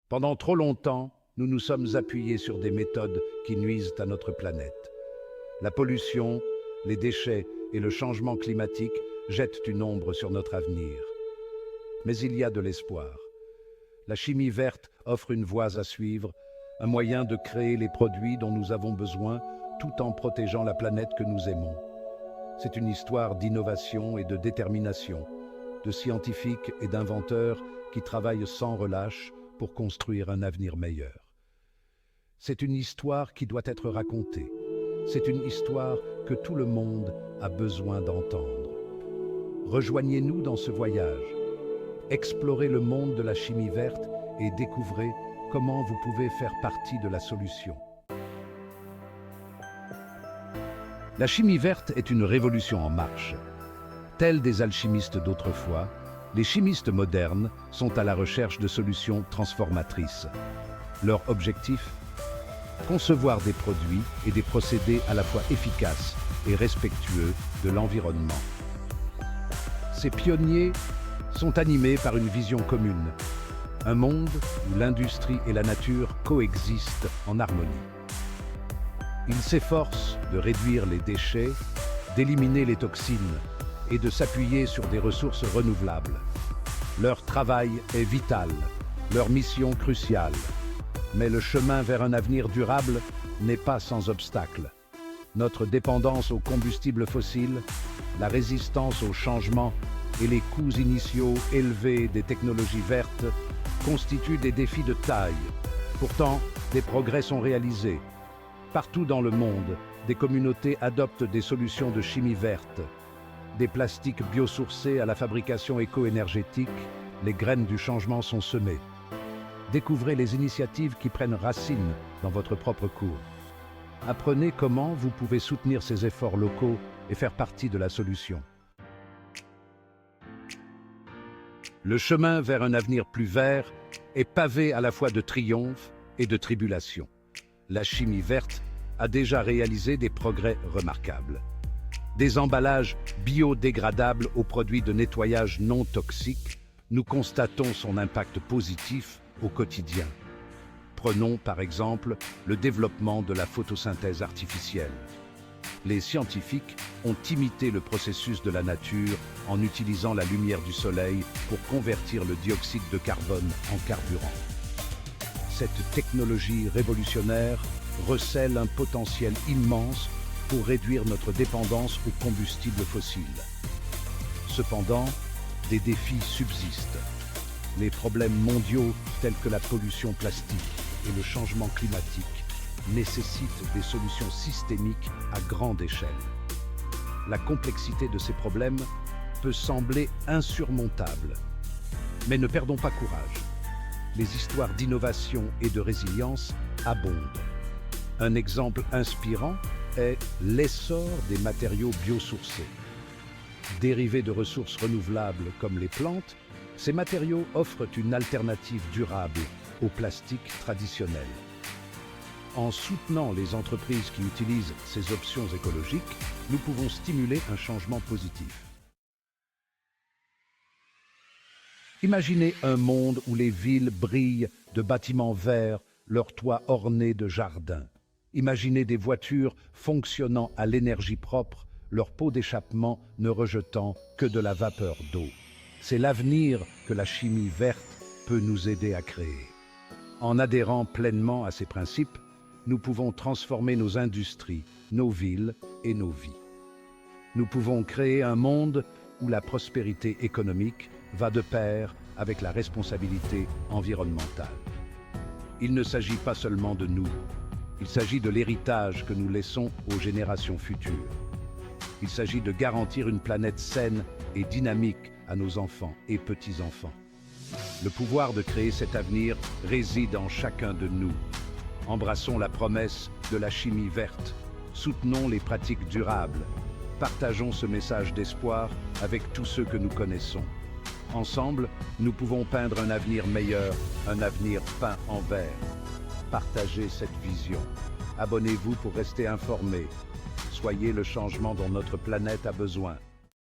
Pendant trop longtemps, nous nous sommes appuyés sur des méthodes qui nuisent à notre planète. La pollution, les déchets et le changement climatique jettent une ombre sur notre avenir. Mais il y a de l'espoir. La chimie verte offre une voie à suivre, un moyen de créer les produits dont nous avons besoin tout en protégeant la planète que nous aimons. C'est une histoire d'innovation et de détermination, de scientifiques et d'inventeurs qui travaillent sans relâche pour construire un avenir meilleur. C'est une histoire qui doit être racontée. C'est une histoire que tout le monde a besoin d'entendre. Rejoignez-nous dans ce voyage. Explorez le monde de la chimie verte et découvrez comment vous pouvez faire partie de la solution. La chimie verte est une révolution en marche. Tels des alchimistes d'autrefois, les chimistes modernes sont à la recherche de solutions transformatrices. Leur objectif ? Concevoir des produits et des procédés à la fois efficaces et respectueux de l'environnement. Ces pionniers sont animés par une vision commune, un monde où l'industrie et la nature coexistent en harmonie. Ils s'efforcent de réduire les déchets, d'éliminer les toxines et de s'appuyer sur des ressources renouvelables. Leur travail est vital, leur mission cruciale. Mais le chemin vers un avenir durable n'est pas sans obstacles. Notre dépendance aux combustibles fossiles, la résistance au changement et les coûts initiaux élevés des technologies vertes constituent des défis de taille. Pourtant, des progrès sont réalisés. Partout dans le monde, des communautés adoptent des solutions de chimie verte. Des plastiques biosourcés à la fabrication éco-énergétique, les graines du changement sont semées. Découvrez les initiatives qui prennent racine dans votre propre cours. Apprenez comment vous pouvez soutenir ces efforts locaux et faire partie de la solution. Le chemin vers un avenir plus vert est pavé à la fois de triomphes et de tribulations. La chimie verte a déjà réalisé des progrès remarquables. Des emballages biodégradables aux produits de nettoyage non toxiques, nous constatons son impact positif au quotidien. Prenons par exemple le développement de la photosynthèse artificielle. Les scientifiques ont imité le processus de la nature en utilisant la lumière du soleil pour convertir le dioxyde de carbone en carburant. Cette technologie révolutionnaire recèle un potentiel immense pour réduire notre dépendance aux combustibles fossiles. Cependant, des défis subsistent. Les problèmes mondiaux tels que la pollution plastique et le changement climatique nécessitent des solutions systémiques à grande échelle. La complexité de ces problèmes peut sembler insurmontable. Mais ne perdons pas courage. Les histoires d'innovation et de résilience abondent. Un exemple inspirant est l'essor des matériaux biosourcés. Dérivés de ressources renouvelables comme les plantes, ces matériaux offrent une alternative durable au plastique traditionnel. En soutenant les entreprises qui utilisent ces options écologiques, nous pouvons stimuler un changement positif. Imaginez un monde où les villes brillent de bâtiments verts, leurs toits ornés de jardins. Imaginez des voitures fonctionnant à l'énergie propre, leur pot d'échappement ne rejetant que de la vapeur d'eau. C'est l'avenir que la chimie verte peut nous aider à créer. En adhérant pleinement à ces principes, nous pouvons transformer nos industries, nos villes et nos vies. Nous pouvons créer un monde où la prospérité économique va de pair avec la responsabilité environnementale. Il ne s'agit pas seulement de nous, il s'agit de l'héritage que nous laissons aux générations futures. Il s'agit de garantir une planète saine et dynamique à nos enfants et petits-enfants. Le pouvoir de créer cet avenir réside en chacun de nous. Embrassons la promesse de la chimie verte, soutenons les pratiques durables, partageons ce message d'espoir avec tous ceux que nous connaissons. Ensemble, nous pouvons peindre un avenir meilleur, un avenir peint en vert. Partagez cette vision. Abonnez-vous pour rester informés. Soyez le changement dont notre planète a besoin.